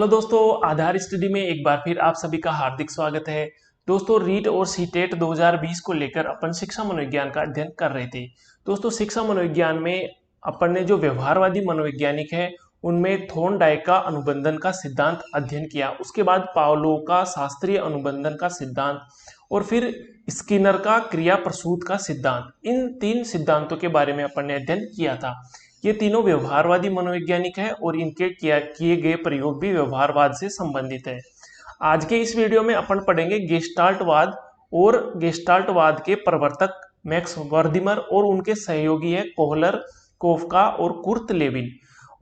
Hello दोस्तों, आधार study में एक बार फिर आप सभी का हार्दिक स्वागत है। दोस्तों, रीट और सीटेट 2020 को लेकर अपन शिक्षा मनोविज्ञान का अध्ययन कर रहे थे। दोस्तों, शिक्षा मनोविज्ञान में अपन ने जो व्यवहारवादी मनोवैज्ञानिक है उनमें थॉर्नडाइक का अनुबंधन का सिद्धांत अध्ययन किया। उसके बाद पावलोव का शास्त्रीय अनुबंधन का सिद्धांत और फिर स्किनर का क्रिया प्रसूत का सिद्धांत, इन तीन सिद्धांतों के बारे में अपन ने अध्ययन किया था। ये तीनों व्यवहारवादी मनोवैज्ञानिक है और इनके किए गए प्रयोग भी व्यवहारवाद से संबंधित है। आज के इस वीडियो में अपन पढ़ेंगे गेस्टाल्टवाद और गेस्टाल्टवाद के प्रवर्तक मैक्स वर्दिमर और उनके सहयोगी है कोहलर, कोफका और कुर्ट लेविन,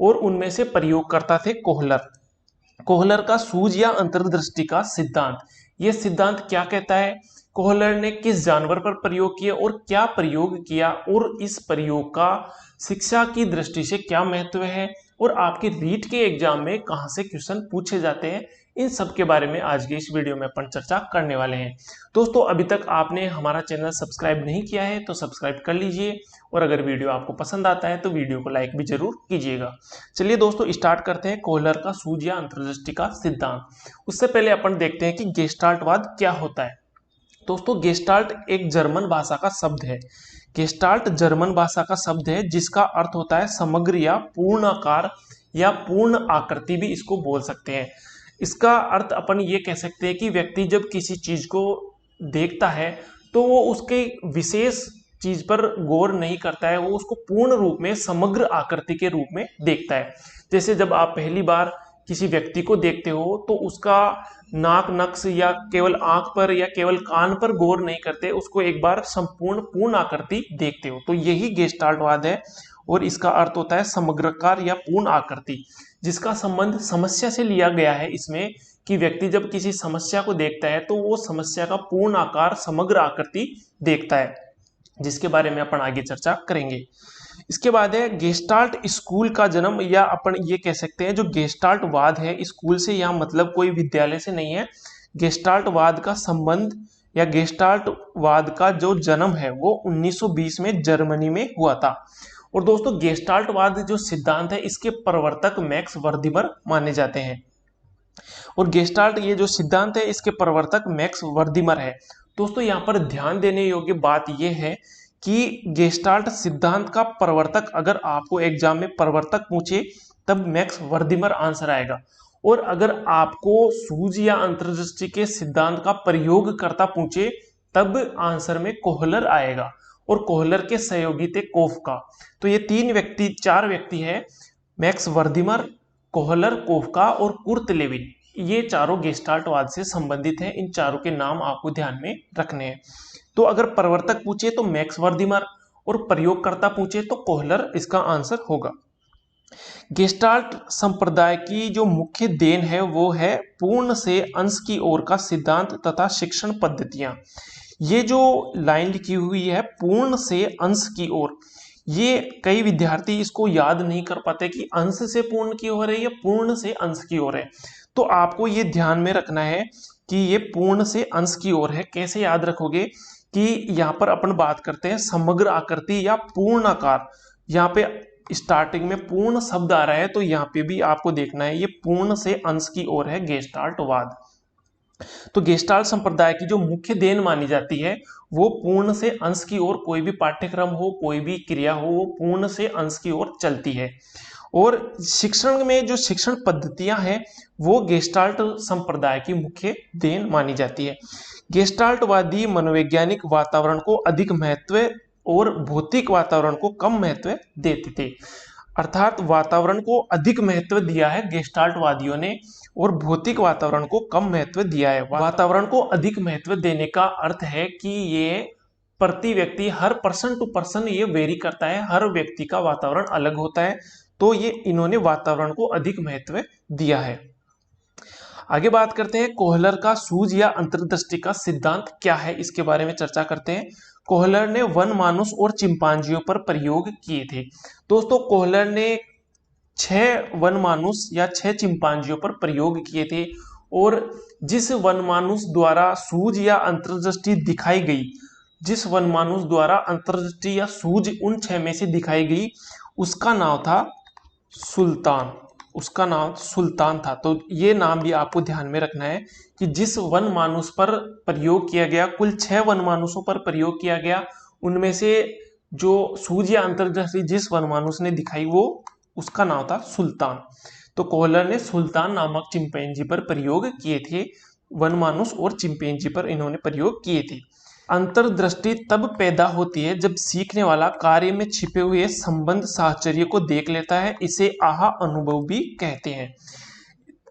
और उनमें से प्रयोगकर्ता थे कोहलर का सूझ या अंतर्दृष्टि का सिद्धांत। यह सिद्धांत क्या कहता है, कोहलर ने किस जानवर पर प्रयोग किया और क्या प्रयोग किया, और इस प्रयोग का शिक्षा की दृष्टि से क्या महत्व है, और आपके रीट के एग्जाम में कहां से क्वेश्चन पूछे जाते हैं, इन सब के बारे में आज के इस वीडियो में अपन चर्चा करने वाले हैं। दोस्तों, अभी तक आपने हमारा चैनल सब्सक्राइब नहीं किया है तो सब्सक्राइब कर लीजिए, और अगर वीडियो आपको पसंद आता है तो वीडियो को लाइक भी जरूर कीजिएगा। चलिए दोस्तों, स्टार्ट करते हैं कोहलर का सूझ या अंतर्दृष्टि का सिद्धांत। उससे पहले अपन देखते हैं कि गेस्टाल्टवाद क्या होता है। दोस्तों, गेस्टाल्ट एक जर्मन भाषा का शब्द है। गेस्टाल्ट जर्मन भाषा का शब्द है जिसका अर्थ होता है समग्र या पूर्ण आकार या पूर्ण आकृति भी इसको बोल सकते हैं। इसका अर्थ अपन ये कह सकते हैं कि व्यक्ति जब किसी चीज को देखता है तो वो उसके विशेष चीज पर गौर नहीं करता है, वो उसको पूर्ण रूप में समग्र आकृति के रूप में देखता है। जैसे जब आप पहली बार किसी व्यक्ति को देखते हो तो उसका नाक नक्श या केवल आंख पर या केवल कान पर गौर नहीं करते, उसको एक बार संपूर्ण पूर्ण आकृति देखते हो। तो यही गेस्टाल्टवाद है और इसका अर्थ होता है समग्रकार या पूर्ण आकृति, जिसका संबंध समस्या से लिया गया है इसमें कि व्यक्ति जब किसी समस्या को देखता है तो वो समस्या का पूर्ण आकार समग्र आकृति देखता है, जिसके बारे में अपन आगे चर्चा करेंगे। इसके बाद है गेस्टाल्ट स्कूल का जन्म, या अपन ये कह सकते हैं जो गेस्टाल्टवाद है स्कूल से यहाँ मतलब कोई विद्यालय से नहीं है। गेस्टाल्टवाद का संबंध या गेस्टाल्टवाद का जो जन्म है वो 1920 में जर्मनी में हुआ था। और दोस्तों, गेस्टाल्टवाद जो सिद्धांत है इसके प्रवर्तक मैक्स वर्दिमर माने जाते हैं, और गेस्टाल्ट ये जो सिद्धांत है इसके प्रवर्तक मैक्स वर्दिमर है। दोस्तों, यहाँ पर ध्यान देने योग्य बात यह है कि गेस्टाल्ट सिद्धांत का प्रवर्तक, अगर आपको एग्जाम में प्रवर्तक पूछे तब मैक्स वर्दिमर आंसर आएगा, और अगर आपको सूझ या अंतर्दृष्टि के सिद्धांत का प्रयोगकर्ता पूछे तब आंसर में कोहलर आएगा, और कोहलर के सहयोगी थे कोफका। तो ये चार व्यक्ति है, मैक्स वर्दिमर, कोहलर, कोफका और कुर्ट लेविन। ये चारों गेस्टाल्टवाद से संबंधित हैं। इन चारों के नाम आपको ध्यान में रखने हैं। तो अगर प्रवर्तक पूछे तो मैक्स वर्दिमर और प्रयोगकर्ता पूछे तो कोहलर इसका आंसर होगा। गेस्टाल्ट संप्रदाय की जो मुख्य देन है वो है पूर्ण से अंश की ओर का सिद्धांत तथा शिक्षण पद्धतियां। ये जो लाइन लिखी हुई है पूर्ण से अंश की ओर, ये कई विद्यार्थी इसको याद नहीं कर पाते कि अंश से पूर्ण की ओर है या पूर्ण से अंश की ओर है। तो आपको ये ध्यान में रखना है कि ये पूर्ण से अंश की ओर है। कैसे याद रखोगे कि यहाँ पर अपन बात करते हैं समग्र आकृति या पूर्ण आकार, यहाँ पे स्टार्टिंग में पूर्ण शब्द आ रहा है तो यहाँ पे भी आपको देखना है ये पूर्ण से अंश की ओर है गेस्टाल्टवाद। तो गेस्टाल्ट संप्रदाय की जो मुख्य देन मानी जाती है वो पूर्ण से अंश की ओर, कोई भी पाठ्यक्रम हो कोई भी क्रिया हो वो पूर्ण से अंश की ओर चलती है। और शिक्षण में जो शिक्षण पद्धतियां हैं वो गेस्टाल्ट संप्रदाय की मुख्य देन मानी जाती है। गेस्टाल्टवादी मनोवैज्ञानिक वातावरण को अधिक महत्व और भौतिक वातावरण को कम महत्व देते थे, अर्थात वातावरण को अधिक महत्व दिया है गेस्टाल्टवादियों ने और भौतिक वातावरण को कम महत्व दिया है। वातावरण को अधिक महत्व देने का अर्थ है कि ये प्रति व्यक्ति, हर पर्सन टू पर्सन ये वेरी करता है, हर व्यक्ति का वातावरण अलग होता है, तो ये इन्होंने वातावरण को अधिक महत्व दिया है। आगे बात करते हैं कोहलर का सूझ या अंतर्दृष्टि का सिद्धांत क्या है, इसके बारे में चर्चा करते हैं। कोहलर ने वन मानुस और चिंपांजियों पर प्रयोग किए थे। दोस्तों, कोहलर ने 6 वन मानुस या 6 चिंपांजियों पर प्रयोग किए थे, और जिस वन मानुस द्वारा सूझ या अंतर्दृष्टि दिखाई गई, जिस वन मानुस द्वारा अंतर्दृष्टि या सूझ उन 6 में से दिखाई गई उसका नाम था सुल्तान। उसका नाम सुल्तान था। तो ये नाम भी आपको ध्यान में रखना है कि जिस वन मानुष पर प्रयोग किया गया, कुल 6 वन मानुषों पर प्रयोग किया गया, उनमें से जो सूझ या अंतर्दृष्टि जिस वन मानुष ने दिखाई वो उसका नाम था सुल्तान। तो कोहलर ने सुल्तान नामक चिंपैंजी पर प्रयोग किए थे, वन मानुष और चिंपैंजी पर इन्होंने प्रयोग किए थे। अंतर्दृष्टि तब पैदा होती है जब सीखने वाला कार्य में छिपे हुए संबंध साहचर्य को देख लेता है, इसे आहा अनुभव भी कहते हैं।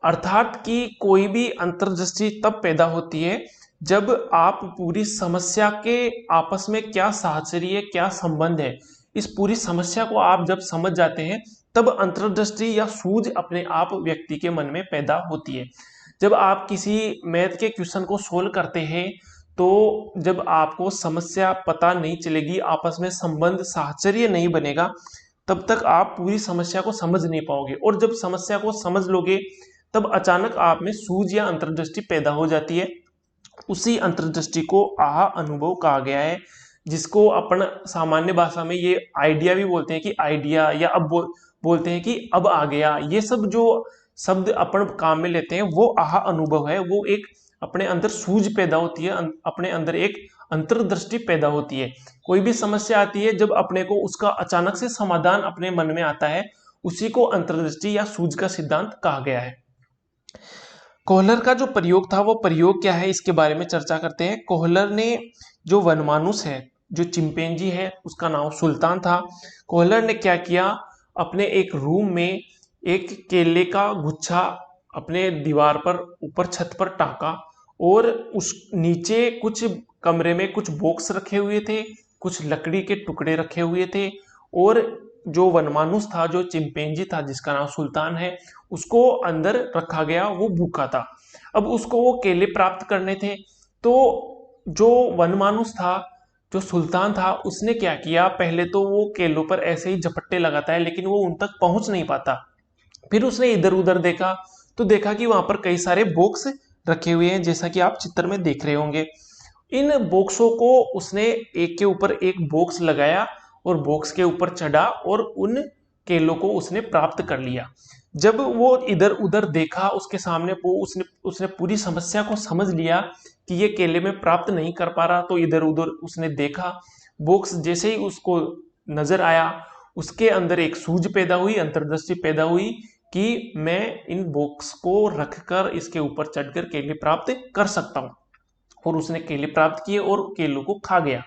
अर्थात कि कोई भी अंतर्दृष्टि तब पैदा होती है जब आप पूरी समस्या के आपस में क्या साहचर्य, क्या संबंध है, इस पूरी समस्या को आप जब समझ जाते हैं तब अंतर्दृष्टि या सूझ अपने आप व्यक्ति के मन में पैदा होती है। जब आप किसी मैथ के क्वेश्चन को सोल्व करते हैं तो जब आपको समस्या पता नहीं चलेगी, आपस में संबंध साहचर्य नहीं बनेगा, तब तक आप पूरी समस्या को समझ नहीं पाओगे। और जब समस्या को समझ लोगे तब अचानक आप में सूझ या अंतर्दृष्टि पैदा हो जाती है। उसी अंतर्दृष्टि को आहा अनुभव कहा गया है, जिसको अपन सामान्य भाषा में ये आइडिया भी बोलते हैं कि आइडिया, या अब बोलते हैं कि अब आ गया। ये सब जो शब्द अपन काम में लेते हैं वो आहा अनुभव है। वो एक अपने अंदर सूझ पैदा होती है, अपने अंदर एक अंतर्दृष्टि पैदा होती है। कोई भी समस्या आती है, जब अपने को उसका अचानक से समाधान अपने मन में आता है, उसी को अंतर्दृष्टि या सूझ का सिद्धांत कहा गया है। कोहलर का जो प्रयोग था वो प्रयोग क्या है, इसके बारे में चर्चा करते हैं। कोहलर ने जो वनमानुष है, जो चिंपैंजी है, उसका नाम सुल्तान था। कोहलर ने क्या किया, अपने एक रूम में एक केले का गुच्छा अपने दीवार पर ऊपर छत पर टाका, और उस नीचे कुछ कमरे में कुछ बॉक्स रखे हुए थे, कुछ लकड़ी के टुकड़े रखे हुए थे, और जो वनमानुष था, जो चिंपैंजी था जिसका नाम सुल्तान है, उसको अंदर रखा गया। वो भूखा था, अब उसको वो केले प्राप्त करने थे। तो जो वनमानुष था, जो सुल्तान था, उसने क्या किया, पहले तो वो केलों पर ऐसे ही झपट्टे लगाता है लेकिन वो उन तक पहुंच नहीं पाता। फिर उसने इधर उधर देखा तो देखा कि वहां पर कई सारे बॉक्स रखे हुए हैं, जैसा कि आप चित्र में देख रहे होंगे। इन बॉक्सों को उसने एक के ऊपर एक बॉक्स लगाया और बॉक्स के ऊपर चढ़ा और उन केलों को उसने प्राप्त कर लिया। जब वो इधर उधर देखा, उसके सामने वो उसने पूरी समस्या को समझ लिया कि ये केले में प्राप्त नहीं कर पा रहा, तो इधर उधर उसने देखा। बॉक्स जैसे ही उसको नजर आया, उसके अंदर एक सूझ पैदा हुई, अंतर्दृष्टि पैदा हुई कि मैं इन बॉक्स को रखकर इसके ऊपर चढ़कर केले प्राप्त कर सकता हूं। और उसने केले प्राप्त किए और केलों को खा गया।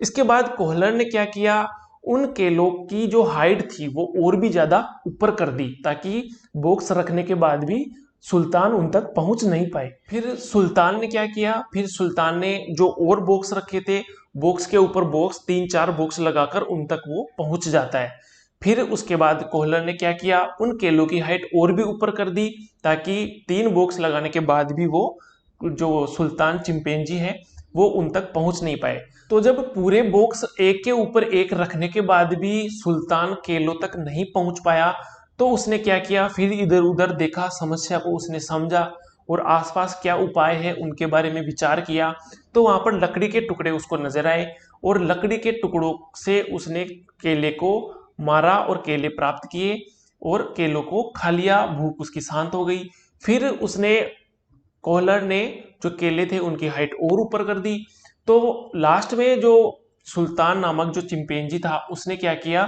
इसके बाद कोहलर ने क्या किया, उन केलों की जो हाइट थी वो और भी ज्यादा ऊपर कर दी, ताकि बॉक्स रखने के बाद भी सुल्तान उन तक पहुंच नहीं पाए। फिर सुल्तान ने क्या किया, फिर सुल्तान ने जो और बॉक्स रखे थे, बॉक्स के ऊपर बॉक्स 3-4 बॉक्स लगाकर उन तक वो पहुंच जाता है। फिर उसके बाद कोहलर ने क्या किया, उन केलों की हाइट और भी ऊपर कर दी, ताकि 3 बॉक्स लगाने के बाद भी वो जो सुल्तान चिंपैंजी है वो उन तक पहुंच नहीं पाए। तो जब पूरे बॉक्स एक के ऊपर एक रखने के बाद भी सुल्तान केलों तक नहीं पहुंच पाया, तो उसने क्या किया, फिर इधर उधर देखा, समस्या को उसने समझा और आसपास क्या उपाय है उनके बारे में विचार किया। तो वहां पर लकड़ी के टुकड़े उसको नजर आए और लकड़ी के टुकड़ों से उसने केले को मारा और केले प्राप्त किए और केलों को खा लिया, भूख उसकी शांत हो गई। फिर उसने कोहलर ने जो केले थे उनकी हाइट और ऊपर कर दी। तो लास्ट में जो सुल्तान नामक जो चिंपैंजी था, उसने क्या किया,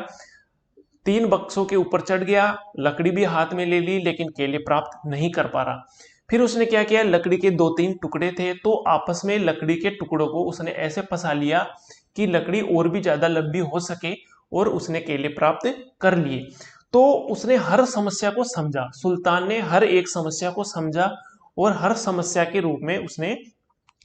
3 बक्सों के ऊपर चढ़ गया, लकड़ी भी हाथ में ले ली लेकिन केले प्राप्त नहीं कर पा रहा। फिर उसने क्या किया, लकड़ी के 2-3 टुकड़े थे, तो आपस में लकड़ी के टुकड़ों को उसने ऐसे फंसा लिया कि लकड़ी और भी ज्यादा लंबी हो सके, और उसने केले प्राप्त कर लिए। तो उसने हर समस्या को समझा, सुल्तान ने हर एक समस्या को समझा और हर समस्या के रूप में उसने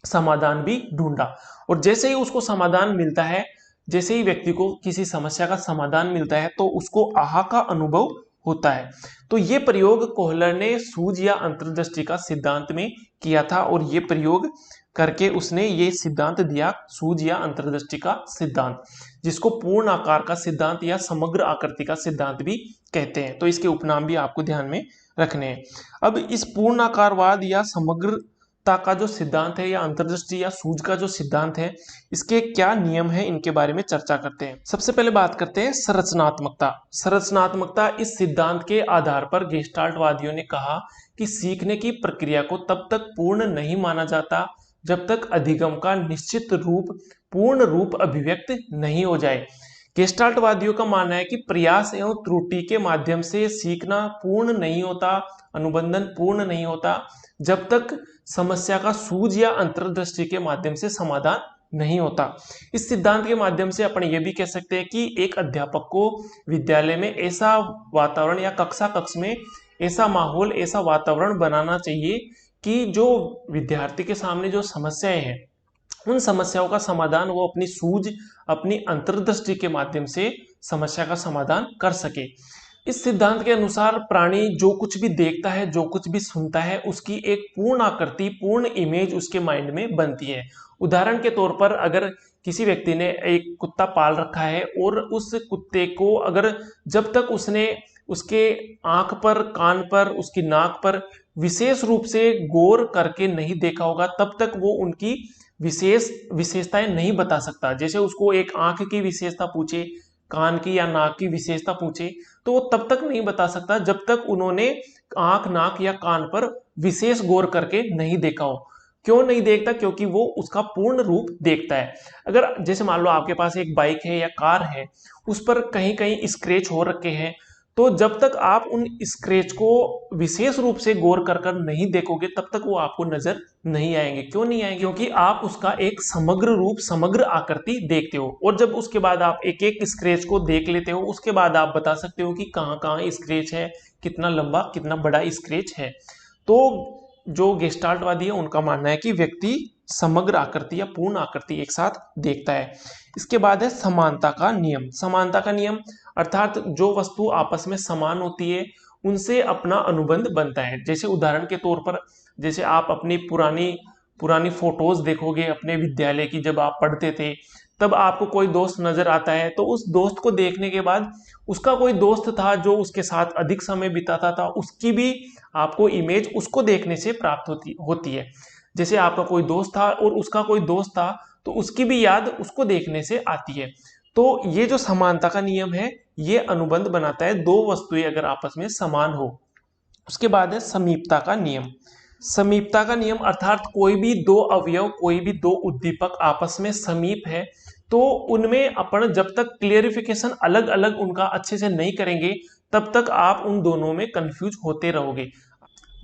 समाधान भी ढूंढा। और जैसे ही उसको समाधान मिलता है, जैसे ही व्यक्ति को किसी समस्या का समाधान मिलता है, तो उसको आहा का अनुभव होता है। तो ये प्रयोग कोहलर ने सूझ या अंतर्दृष्टि का सिद्धांत में किया था, और ये प्रयोग करके उसने ये सिद्धांत दिया, सूझ या अंतर्दृष्टि का सिद्धांत, जिसको पूर्ण आकार का सिद्धांत या समग्र आकृति का सिद्धांत भी कहते हैं। तो इसके उपनाम भी आपको ध्यान में रखने हैं। अब इस पूर्णाकारवाद या समग्र का जो सिद्धांत है या अंतर्दृष्टि या सूझ का जो सिद्धांत है, इसके क्या नियम है, इनके बारे में चर्चा करते हैं। सबसे पहले बात करते हैं संरचनात्मकता। संरचनात्मकता इस सिद्धांत के आधार पर गेस्टाल्टवादियों ने कहा कि सीखने की प्रक्रिया को तब तक पूर्ण नहीं माना जाता जब तक अधिगम का निश्चित रूप पूर्ण रूप अभिव्यक्त नहीं हो जाए। गेस्टाल्टवादियों का मानना है कि प्रयास एवं त्रुटि के माध्यम से सीखना पूर्ण नहीं होता, अनुबंधन पूर्ण नहीं होता जब तक समस्या का सूझ या अंतर्दृष्टि के माध्यम से समाधान नहीं होता। इस सिद्धांत के माध्यम से अपन ये भी कह सकते हैं कि एक अध्यापक को विद्यालय में ऐसा वातावरण या कक्षा कक्ष में ऐसा माहौल, ऐसा वातावरण बनाना चाहिए कि जो विद्यार्थी के सामने जो समस्याएं हैं, उन समस्याओं का समाधान वो अपनी सूझ, अपनी अंतर्दृष्टि के माध्यम से समस्या का समाधान कर सके। इस सिद्धांत के अनुसार प्राणी जो कुछ भी देखता है, जो कुछ भी सुनता है, उसकी एक पूर्ण आकृति, पूर्ण इमेज उसके माइंड में बनती है। उदाहरण के तौर पर अगर किसी व्यक्ति ने एक कुत्ता पाल रखा है और उस कुत्ते को अगर जब तक उसने उसके आंख पर, कान पर, उसकी नाक पर विशेष रूप से गौर करके नहीं देखा होगा, तब तक वो उनकी विशेषताएं नहीं बता सकता। जैसे उसको एक आंख की विशेषता पूछे, कान की या नाक की विशेषता पूछे, तो वो तब तक नहीं बता सकता जब तक उन्होंने आंख, नाक या कान पर विशेष गौर करके नहीं देखा हो। क्यों नहीं देखता? क्योंकि वो उसका पूर्ण रूप देखता है। अगर जैसे मान लो आपके पास एक बाइक है या कार है, उस पर कहीं कहीं स्क्रैच हो रखे हैं, तो जब तक आप उन स्क्रैच को विशेष रूप से गौर कर कर नहीं देखोगे, तब तक वो आपको नजर नहीं आएंगे। क्यों नहीं आएंगे? क्योंकि आप उसका एक समग्र रूप, समग्र आकृति देखते हो, और जब उसके बाद आप एक एक स्क्रैच को देख लेते हो, उसके बाद आप बता सकते हो कि कहाँ कहाँ स्क्रैच है, कितना लंबा, कितना बड़ा स्क्रैच है। तो जो गेस्टाल्टवादी है उनका मानना है कि व्यक्ति समग्र आकृति या पूर्ण आकृति एक साथ देखता है। इसके बाद है समानता का नियम। समानता का नियम अर्थात जो वस्तु आपस में समान होती है उनसे अपना अनुबंध बनता है। जैसे उदाहरण के तौर पर, जैसे आप अपनी पुरानी पुरानी फोटोज देखोगे अपने विद्यालय की, जब आप पढ़ते थे, तब आपको कोई दोस्त नजर आता है, तो उस दोस्त को देखने के बाद उसका कोई दोस्त था जो उसके साथ अधिक समय बिताता था, उसकी भी आपको इमेज उसको देखने से प्राप्त होती है। जैसे आपका कोई दोस्त था और उसका कोई दोस्त था, तो उसकी भी याद उसको देखने से आती है। तो ये जो समानता का नियम है, ये अनुबंध बनाता है दो वस्तुएं अगर आपस में समान हो। उसके बाद है समीपता का नियम। समीपता का नियम अर्थात कोई भी दो अवयव, कोई भी दो उद्दीपक आपस में समीप है, तो उनमें अपन जब तक क्लियरिफिकेशन अलग अलग उनका अच्छे से नहीं करेंगे, तब तक आप उन दोनों में कंफ्यूज होते रहोगे।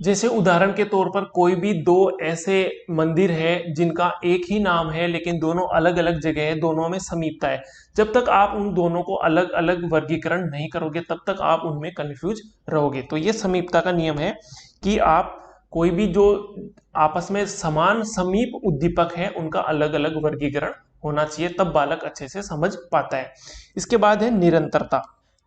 जैसे उदाहरण के तौर पर कोई भी दो ऐसे मंदिर है जिनका एक ही नाम है लेकिन दोनों अलग अलग जगह है, दोनों में समीपता है, जब तक आप उन दोनों को अलग अलग वर्गीकरण नहीं करोगे, तब तक आप उनमें कंफ्यूज रहोगे। तो ये समीपता का नियम है कि आप कोई भी जो आपस में समान समीप उद्दीपक है उनका अलग अलग वर्गीकरण होना चाहिए, तब बालक अच्छे से समझ पाता है। इसके बाद है निरंतरता।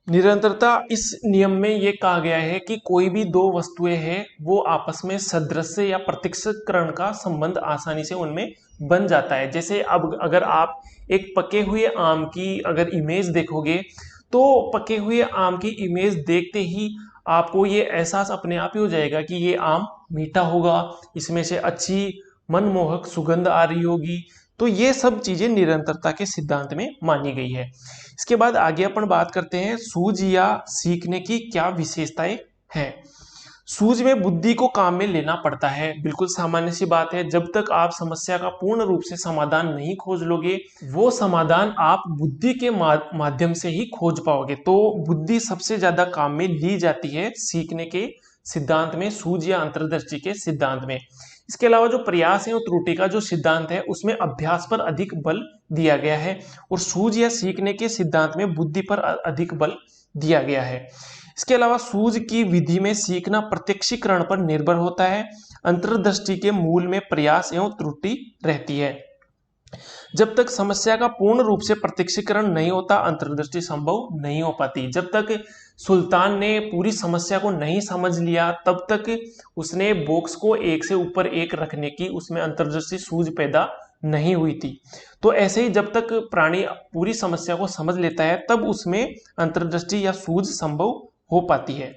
निरंतरता, इस नियम में यह कहा गया है कि कोई भी दो वस्तुएं हैं वो आपस में सदृश्य या प्रत्यक्षकरण का संबंध आसानी से उनमें बन जाता है। जैसे अब अगर आप एक पके हुए आम की अगर इमेज देखोगे, तो पके हुए आम की इमेज देखते ही आपको ये एहसास अपने आप ही हो जाएगा कि ये आम मीठा होगा, इसमें से अच्छी मनमोहक सुगंध आ रही होगी। तो ये सब चीजें निरंतरता के सिद्धांत में मानी गई है। इसके बाद आगे अपन बात करते हैं सूझ या सीखने की क्या विशेषताएं हैं। सूझ में बुद्धि को काम में लेना पड़ता है, बिल्कुल सामान्य सी बात है। जब तक आप समस्या का पूर्ण रूप से समाधान नहीं खोज लोगे, वो समाधान आप बुद्धि के माध्यम से ही खोज पाओगे। तो बुद्धि सबसे ज्यादा काम में ली जाती है सीखने के सिद्धांत में, सूझ या अंतर्दृष्टि के सिद्धांत में। इसके अलावा जो प्रयास है और त्रुटि का जो सिद्धांत है उसमें अभ्यास पर अधिक बल दिया गया है, और सूझ या सीखने के सिद्धांत में बुद्धि पर अधिक बल दिया गया है। इसके अलावा सूझ की विधि में सीखना प्रत्यक्षीकरण पर निर्भर होता है। अंतर्दृष्टि के मूल में प्रयास एवं त्रुटि रहती है। जब तक समस्या का पूर्ण रूप से प्रत्यक्षीकरण नहीं होता, अंतर्दृष्टि संभव नहीं हो पाती। जब तक सुल्तान ने पूरी समस्या को नहीं समझ लिया, तब तक उसने बॉक्स को एक से ऊपर एक रखने की उसमें अंतर्दृष्टि सूझ पैदा नहीं हुई थी। तो ऐसे ही जब तक प्राणी पूरी समस्या को समझ लेता है, तब उसमें अंतर्दृष्टि या सूझ संभव हो पाती है।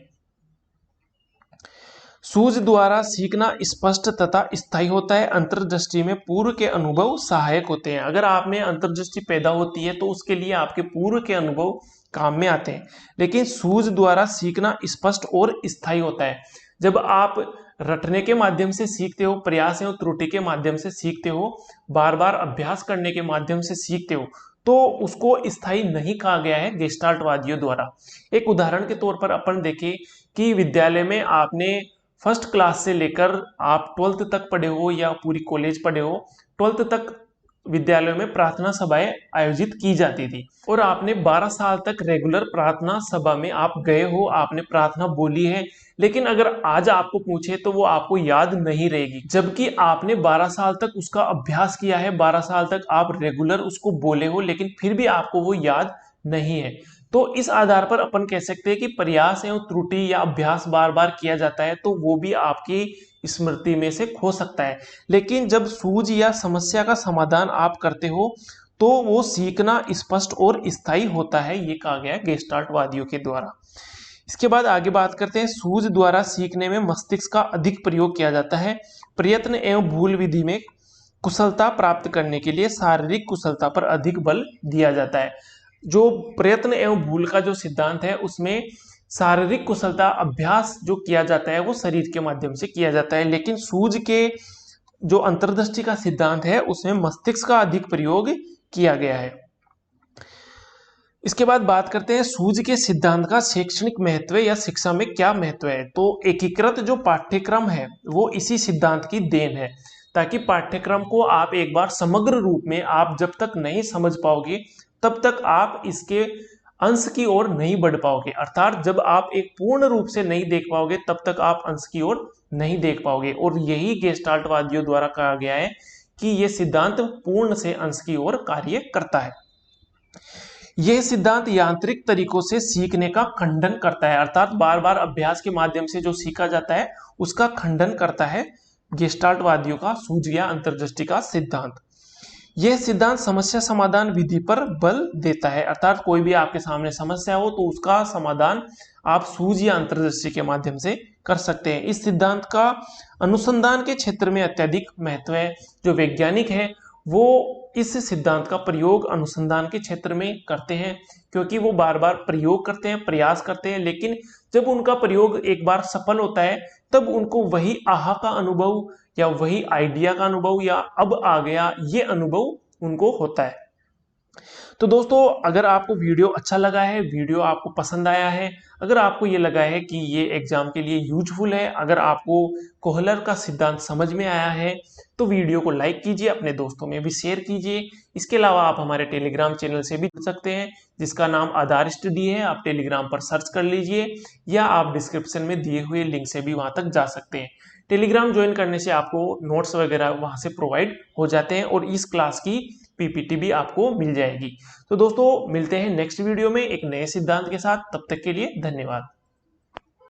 सूझ द्वारा सीखना स्पष्ट तथा स्थायी होता है। अंतर्दृष्टि में पूर्व के अनुभव सहायक होते हैं। अगर आप में अंतर्दृष्टि पैदा होती है तो उसके लिए आपके पूर्व के अनुभव काम में आते हैं। लेकिन सूझ द्वारा सीखना स्पष्ट और स्थायी होता है। जब आप रटने के माध्यम से सीखते हो, प्रयास एवं त्रुटि के माध्यम से सीखते हो, बार बार अभ्यास करने के माध्यम से सीखते हो, तो उसको स्थायी नहीं कहा गया है गेस्टाल्टवादियों द्वारा। एक उदाहरण के तौर पर अपन देखें कि विद्यालय में आपने फर्स्ट क्लास से लेकर आप 12th तक पढ़े हो या पूरी कॉलेज पढ़े हो, 12th तक विद्यालयों में प्रार्थना सभाएं आयोजित की जाती थी और आपने 12 साल तक रेगुलर प्रार्थना सभा में आप गए हो, आपने प्रार्थना बोली है। लेकिन अगर आज आपको पूछे तो वो आपको याद नहीं रहेगी, जबकि आपने 12 साल तक उसका अभ्यास किया है, 12 साल तक आप रेगुलर उसको बोले हो, लेकिन फिर भी आपको वो याद नहीं है। तो इस आधार पर अपन कह सकते हैं कि प्रयास एवं त्रुटि या अभ्यास बार बार किया जाता है तो वो भी आपकी स्मृति में से खो सकता है। लेकिन जब सूझ या समस्या का समाधान आप करते हो तो वो सीखना स्पष्ट और स्थायी होता है, ये कहा गया है गेस्टाल्टवादियों के द्वारा। इसके बाद आगे बात करते हैं, सूझ द्वारा सीखने में मस्तिष्क का अधिक प्रयोग किया जाता है। प्रयत्न एवं भूल विधि में कुशलता प्राप्त करने के लिए शारीरिक कुशलता पर अधिक बल दिया जाता है। जो प्रयत्न एवं भूल का जो सिद्धांत है उसमें शारीरिक कुशलता अभ्यास जो किया जाता है वो शरीर के माध्यम से किया जाता है, लेकिन सूझ के जो अंतर्दृष्टि का सिद्धांत है उसमें मस्तिष्क का अधिक प्रयोग किया गया है। इसके बाद बात करते हैं सूझ के सिद्धांत का शैक्षणिक महत्व या शिक्षा में क्या महत्व है। तो एकीकृत जो पाठ्यक्रम है वो इसी सिद्धांत की देन है, ताकि पाठ्यक्रम को आप एक बार समग्र रूप में आप जब तक नहीं समझ पाओगे तब तक आप इसके अंश की ओर नहीं बढ़ पाओगे। अर्थात जब आप एक पूर्ण रूप से नहीं देख पाओगे तब तक आप अंश की ओर नहीं देख पाओगे। और यही गेस्टाल्टवादियों द्वारा कहा गया है कि यह सिद्धांत पूर्ण से अंश की ओर कार्य करता है। यह सिद्धांत यांत्रिक तरीकों से सीखने का खंडन करता है, अर्थात बार बार अभ्यास के माध्यम से जो सीखा जाता है उसका खंडन करता है गेस्टाल्टवादियों का सूझ या अंतर्दृष्टि का सिद्धांत। यह सिद्धांत समस्या समाधान विधि पर बल देता है, अर्थात कोई भी आपके सामने समस्या हो तो उसका समाधान आप सूझ या अंतर्दृष्टि के माध्यम से कर सकते हैं। इस सिद्धांत का अनुसंधान के क्षेत्र में अत्यधिक महत्व है। जो वैज्ञानिक है वो इस सिद्धांत का प्रयोग अनुसंधान के क्षेत्र में करते हैं, क्योंकि वो बार बार प्रयोग करते हैं, प्रयास करते हैं, लेकिन जब उनका प्रयोग एक बार सफल होता है तब उनको वही आहा का अनुभव या वही आइडिया का अनुभव या अब आ गया ये अनुभव उनको होता है। तो दोस्तों, अगर आपको वीडियो अच्छा लगा है, वीडियो आपको पसंद आया है, अगर आपको ये लगा है कि ये एग्जाम के लिए यूजफुल है, अगर आपको कोहलर का सिद्धांत समझ में आया है तो वीडियो को लाइक कीजिए, अपने दोस्तों में भी शेयर कीजिए। इसके अलावा आप हमारे टेलीग्राम चैनल से भी जुड़ सकते हैं जिसका नाम आधार स्टडी है। आप टेलीग्राम पर सर्च कर लीजिए या आप डिस्क्रिप्शन में दिए हुए लिंक से भी वहां तक जा सकते हैं। टेलीग्राम ज्वाइन करने से आपको नोट्स वगैरह वहां से प्रोवाइड हो जाते हैं और इस क्लास की पीपीटी भी आपको मिल जाएगी। तो दोस्तों, मिलते हैं नेक्स्ट वीडियो में एक नए सिद्धांत के साथ। तब तक के लिए धन्यवाद।